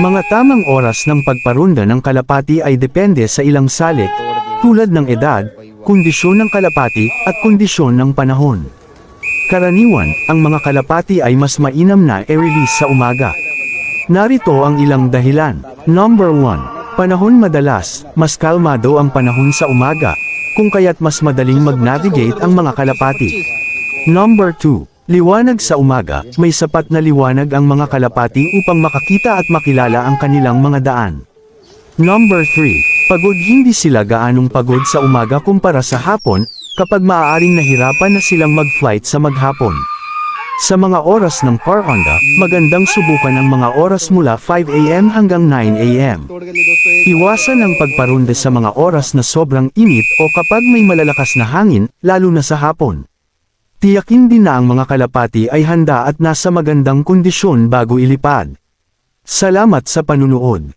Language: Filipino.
Mga tamang oras ng pagparunda ng kalapati ay depende sa ilang salik, tulad ng edad, kondisyon ng kalapati, at kondisyon ng panahon. Karaniwan, ang mga kalapati ay mas mainam na i-release sa umaga. Narito ang ilang dahilan. Number 1. Panahon. Madalas, mas kalmado ang panahon sa umaga, kung kaya't mas madaling mag-navigate ang mga kalapati. Number 2. Liwanag sa umaga, may sapat na liwanag ang mga kalapati upang makakita at makilala ang kanilang mga daan. Number 3. Pagod. Hindi sila gaanong pagod sa umaga kumpara sa hapon, kapag maaaring nahirapan na silang mag-flight sa maghapon. Sa mga oras ng paronda, magandang subukan ang mga oras mula 5 AM hanggang 9 AM. Iwasan ang pagparunda sa mga oras na sobrang init o kapag may malalakas na hangin, lalo na sa hapon. Tiyakin din na ang mga kalapati ay handa at nasa magandang kondisyon bago ilipad. Salamat sa panunood.